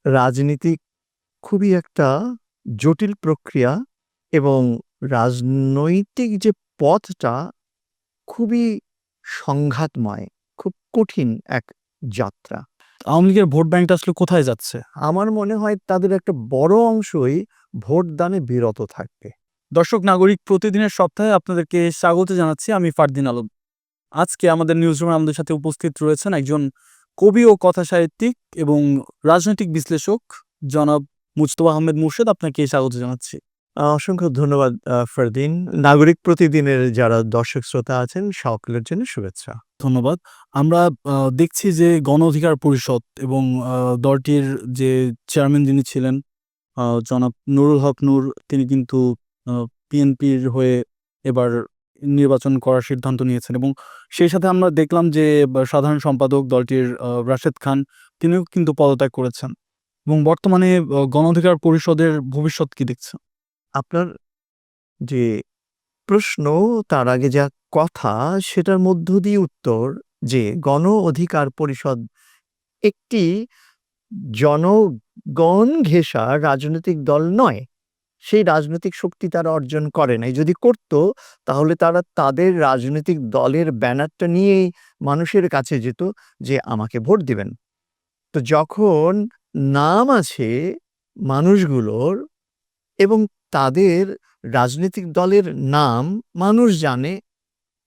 রাজনীতি খুবই একটা জটিল প্রক্রিয়া এবং রাজনৈতিক যে পথটা খুবই সংঘাতময়, খুব কঠিন এক যাত্রা। আওয়ামী লীগের ভোট ব্যাংকটা আসলে কোথায় যাচ্ছে? আমার মনে হয় তাদের একটা বড় অংশই ভোটদানে বিরত থাকবে। দর্শক নাগরিক প্রতিদিনের সপ্তাহে আপনাদেরকে স্বাগত জানাচ্ছি। আমি ফারদিন আলম। আজকে আমাদের নিউজরুমে আমাদের সাথে উপস্থিত রয়েছেন একজন কবি ও কথাসাহিত্যিক এবং রাজনৈতিক বিশ্লেষক জনাব মুজতবা আহমেদ মুর্শেদ। আপনাকে স্বাগত জানাচ্ছি। অসংখ্য ধন্যবাদ ফারদিন। নাগরিক প্রতিদিনের যারা দর্শক শ্রোতা আছেন সকলের জন্য শুভেচ্ছা। ধন্যবাদ। আমরা দেখছি যে গণ অধিকার পরিষদ এবং দলটির যে চেয়ারম্যান যিনি ছিলেন জনাব নুরুল হক নূর, তিনি কিন্তু বিএনপির হয়ে এবার নির্বাচন করার সিদ্ধান্ত নিয়েছেন এবং সেই সাথে আমরা দেখলাম যে সাধারণ সম্পাদক দলটির রাশেদ খান, তিনিও কিন্তু পদত্যাগ করেছেন এবং বর্তমানে গণ অধিকার পরিষদের ভবিষ্যৎ কি দেখছেন? আপনার যে প্রশ্ন, তার আগে যা কথা, সেটার মধ্য দিয়ে উত্তর যে গণ অধিকার পরিষদ একটি জনগণ ঘেঁষা রাজনৈতিক দল নয়। সেই রাজনৈতিক শক্তি তারা অর্জন করে নাই। যদি করত তাহলে তারা তাদের রাজনৈতিক দলের ব্যানারটা নিয়েই মানুষের কাছে যেত যে আমাকে ভোট দিবেন। তো যখন নাম আছে মানুষগুলোর এবং তাদের রাজনৈতিক দলের নাম মানুষ জানে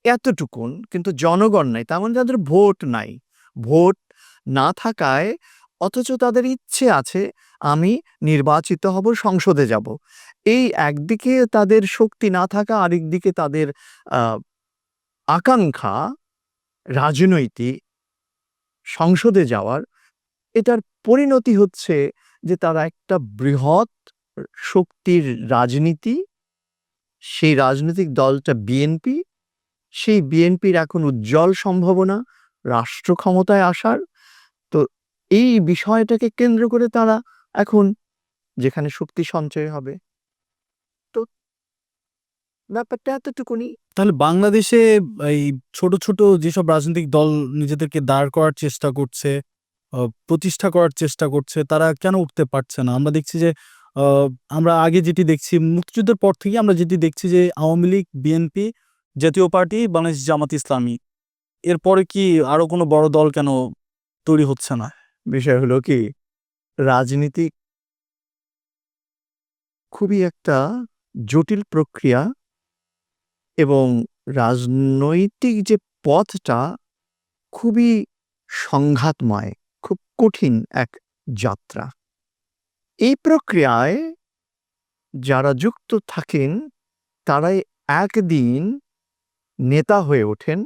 এতটুকুন, কিন্তু জনগণ নাই, তার মানে তাদের ভোট নাই। ভোট না থাকায় অথচ তাদের ইচ্ছে আছে আমি নির্বাচিত হব, সংসদে যাব। এই একদিকে তাদের শক্তি না থাকা, আরেকদিকে তাদের আকাঙ্ক্ষা রাজনৈতিক সংসদে যাওয়ার, এটার পরিণতি হচ্ছে যে তারা একটা বৃহৎ শক্তির রাজনীতি, সেই রাজনৈতিক দলটা বিএনপি, সেই বিএনপির এখন উজ্জ্বল সম্ভাবনা রাষ্ট্র ক্ষমতায় আসার। তো এই বিষয়টাকে কেন্দ্র করে তারা এখন যেখানে শক্তি সঞ্চয় হবে, তো ব্যাপারটা এতটুকুনি। তাহলে বাংলাদেশে এই ছোট ছোট যেসব রাজনৈতিক দল নিজেদেরকে দাঁড় করার চেষ্টা করছে, প্রতিষ্ঠা করার চেষ্টা করছে, তারা কেন উঠতে পারছে না? আমরা দেখছি যে আমরা আগে যেটি দেখছি মুক্তিযুদ্ধের পর থেকে আমরা যেটি দেখছি যে আওয়ামী লীগ, বিএনপি, জাতীয় পার্টি, বাংলাদেশ জামাত ইসলামী, এরপরে কি আরো কোনো বড় দল কেন তৈরি হচ্ছে না? বিষয় হলো কি, রাজনীতি খুবই একটা জটিল প্রক্রিয়া এবং রাজনৈতিক যে পথটা খুবই সংঘাতময়, খুব কঠিন এক যাত্রা। এই প্রক্রিয়ায় যারা যুক্ত থাকেন তারাই একদিন নেতা হয়ে ওঠেন।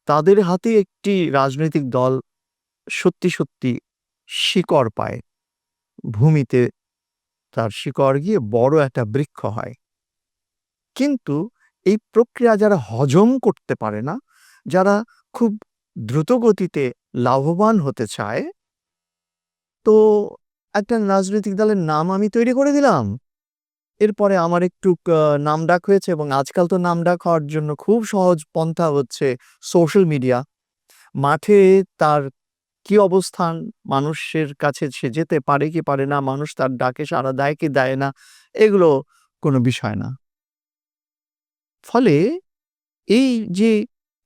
তাদের হাতে একটি রাজনৈতিক দল সত্যি সত্যি শিকড় পায়, ভূমিতে তার শিকড় গিয়ে বড় একটা বৃক্ষ হয়। কিন্তু এই প্রক্রিয়া যারা হজম করতে পারে না, যারা খুব দ্রুত গতিতে লাভবান হতে চায়, তো একটা রাজনৈতিক দলের নাম আমি তৈরি করে দিলাম, এরপরে আমার একটু নামডাক হয়েছে, এবং আজকাল তো নামডাক হওয়ার জন্য খুব সহজ পন্থা হচ্ছে সোশ্যাল মিডিয়া। মাঠে তার কি অবস্থান, মানুষের কাছে সে যেতে পারে কি পারে না, মানুষ তার ডাকে সাড়া দেয় কি দেয় না, এগুলো কোনো বিষয় না। ফলে এই যে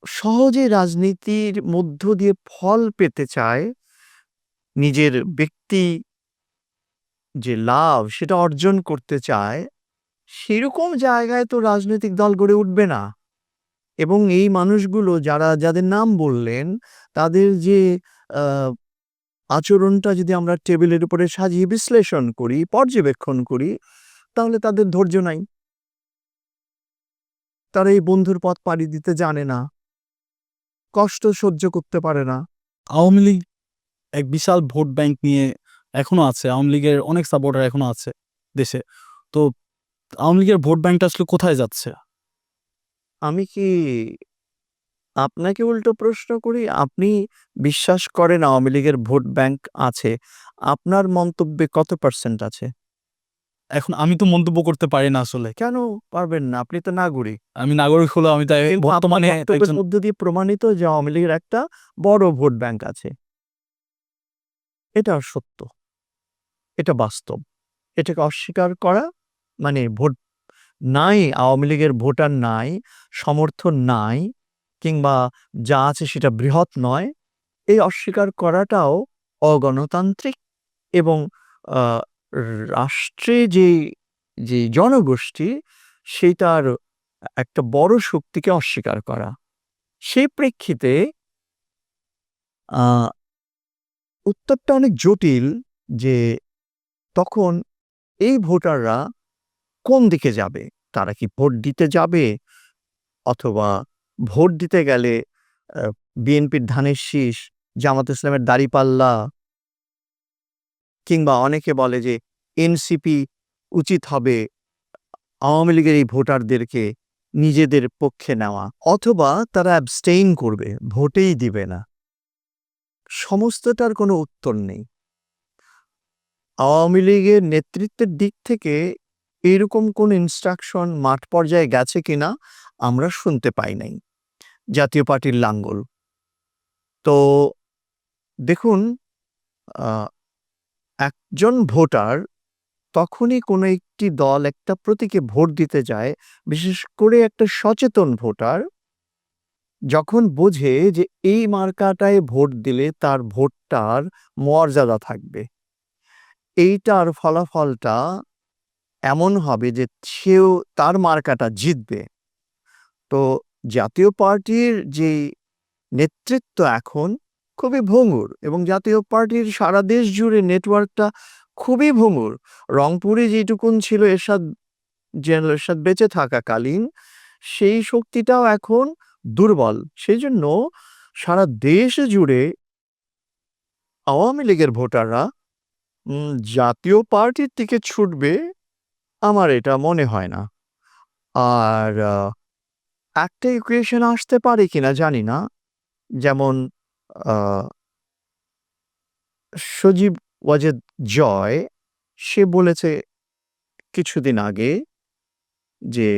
সহজে রাজনীতির মধ্য দিয়ে ফল পেতে চায়, নিজের ব্যক্তি যে লাভ সেটা অর্জন করতে চায়, সেরকম জায়গায় তো রাজনৈতিক দল গড়ে উঠবে না। এবং এই মানুষগুলো যাদের নাম বললেন, তাদের যে আচরণটা যদি আমরা টেবিলের উপরে সাজিয়ে বিশ্লেষণ করি, পর্যবেক্ষণ করি, তাহলে তাদের ধৈর্য নাই। তারা এই বন্ধুর পথ পাড়ি দিতে জানে না, কষ্ট সহ্য করতে পারে না। আওয়ামী লীগ এক বিশাল ভোট ব্যাংক নিয়ে এখনো আছে। আওয়ামী লীগের অনেক সাপোর্টার এখনো আছে দেশে। তো আওয়ামী লীগের ভোট ব্যাংকটা আসলে কোথায় যাচ্ছে? আমি কি আপনাকে উল্টো প্রশ্ন করি, আপনি বিশ্বাস করেন আওয়ামী লীগের ভোট ব্যাংক আছে? আপনার মন্তব্যে কত % আছে? এখন আমি তো মন্তব্য করতে পারি না আসলে। কেন পারবেন না? আপনি তো নাগরিক। আমি নাগরিক হলেও আমি তাই কিন্তু আপনার বর্তমানে বক্তব্যের একজন। মধ্য দিয়ে প্রমাণিত যে আওয়ামী লীগের একটা বড় ভোট ব্যাংক আছে। এটা সত্য। এটা বাস্তব। এটাকে অস্বীকার করা মানে ভোট নাই, আওয়ামী লীগের ভোটার নাই, সমর্থন নাই, কিংবা যা আছে সেটা বৃহৎ নয়, এই অস্বীকার করাটাও অগণতান্ত্রিক এবং আ রাষ্ট্রে যে জনগোষ্ঠী সেইটার একটা বড় শক্তিকে অস্বীকার করা। সেই প্রেক্ষিতে আ উত্তরটা অনেক জটিল যে তখন এই ভোটাররা কোন দিকে যাবে? তারা কি ভোট দিতে যাবে? অথবা ভোট দিতে গেলে আ বিএনপির ধানের শীষ, জামাত ইসলামের দাঁড়িপাল্লা, কিংবা অনেকে বলে যে এনসিপি উচিত হবে আওয়ামী লীগের এই ভোটারদেরকে নিজেদের পক্ষে নেওয়া, অথবা তারা অ্যাবস্টেইন করবে, ভোটেই দিবে না। সমস্তটার কোনো উত্তর নেই। আওয়ামী লীগের নেতৃত্বের দিক থেকে এরকম কোন ইনস্ট্রাকশন মাঠ পর্যায়ে গেছে কিনা আমরা শুনতে পাই নাই। জাতীয় পার্টির লাঙ্গল। তো দেখুন, আ একজন ভোটার তখনই কোনো একটি দল একটা প্রতীকে ভোট দিতে যায়, বিশেষ করে একটা সচেতন ভোটার, যখন বোঝে যে এই মার্কাটায় ভোট দিলে তার ভোটটার মর্যাদা থাকবে। এইটার ফলাফলটা এমন হবে যে সেও তার মার্কাটা জিতবে। তো জাতীয় পার্টির যেই নেতৃত্ব এখন খুবই ভঙ্গুর, এবং জাতীয় পার্টির সারা দেশ জুড়ে নেটওয়ার্কটা খুবই ভঙ্গুর। রংপুরে যেটুকুন ছিল জেনারেল এরশাদ বেঁচে থাকাকালীন, সেই শক্তিটাও এখন দুর্বল। সেজন্য সারা দেশ জুড়ে আওয়ামী লীগের ভোটাররা জাতীয় পার্টির দিকে ছুটবে, আমার এটা মনে হয় না। আর একটা ইকুয়েশন আসতে পারে কিনা জানি না। যেমন আ সজীব ওয়াজেদ জয়, সে বলেছে কিছুদিন আগে যে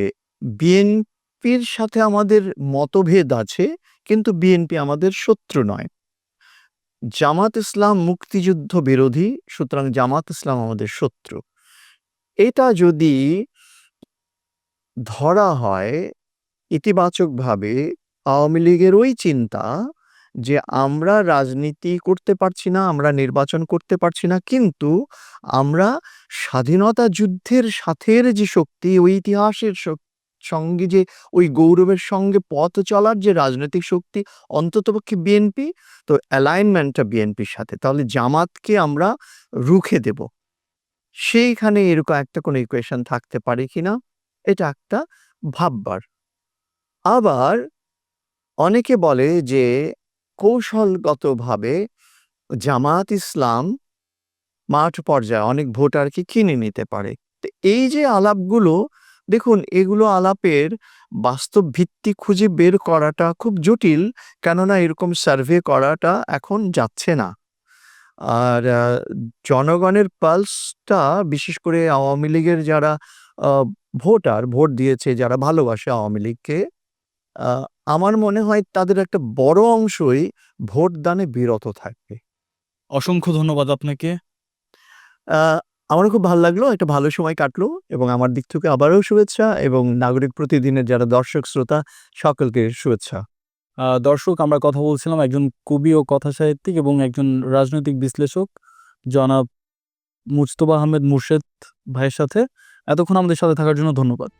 বিএনপির সাথে আমাদের মতভেদ আছে, কিন্তু বিএনপি আমাদের শত্রু নয়। জামাত ইসলাম মুক্তিযুদ্ধ বিরোধী, সুতরাং জামাত ইসলাম আমাদের শত্রু। এটা যদি ধরা হয় ইতিবাচকভাবে, আওয়ামী লীগের ওই চিন্তা যে আমরা রাজনীতি করতে পারছি না, আমরা নির্বাচন করতে পারছি না, কিন্তু আমরা স্বাধীনতা যুদ্ধের সাথের যে শক্তি, ওই ইতিহাসের সঙ্গে যে ওই গৌরবের সঙ্গে পথ চলার যে রাজনৈতিক শক্তি, অন্ততপক্ষে বিএনপি, তো অ্যালাইনমেন্টটা বিএনপির সাথে, তাহলে জামাতকে আমরা রুখে দেব। সেইখানে এরকম একটা কোনো ইকুয়েশন থাকতে পারে কিনা, এটা একটা ভাববার। আবার অনেকে বলে যে কৌশলগতভাবে জামাত ইসলাম মাঠ পর্যায়ে অনেক ভোটারকে কিনে নিতে পারে। তো এই যে আলাপগুলো, দেখুন এগুলো আলাপের বাস্তব ভিত্তি খুঁজে বের করাটা খুব জটিল, কেননা এরকম সার্ভে করাটা এখন যাচ্ছে না। আর জনগণের পালসটা, বিশেষ করে আওয়ামী লীগের যারা ভোটার, ভোট দিয়েছে, যারা ভালোবাসে আওয়ামী লীগকে, আ আমার মনে হয় তাদের একটা বড় অংশই ভোটদানে বিরত থাকবে। অসংখ্য ধন্যবাদ আপনাকে। আ আমারও খুব ভাল লাগলো। একটা ভালো সময় কাটলো, এবং আমার দিক থেকে আবারও শুভেচ্ছা, এবং নাগরিক প্রতিদিনের যারা দর্শক শ্রোতা সকলকে শুভেচ্ছা। দর্শক, আমরা কথা বলছিলাম একজন কবি ও কথাসাহিত্যিক এবং একজন রাজনৈতিক বিশ্লেষক জনাব মুজতবা আহমেদ মুর্শেদ ভাইয়ের সাথে। এতক্ষণ আমাদের সাথে থাকার জন্য ধন্যবাদ।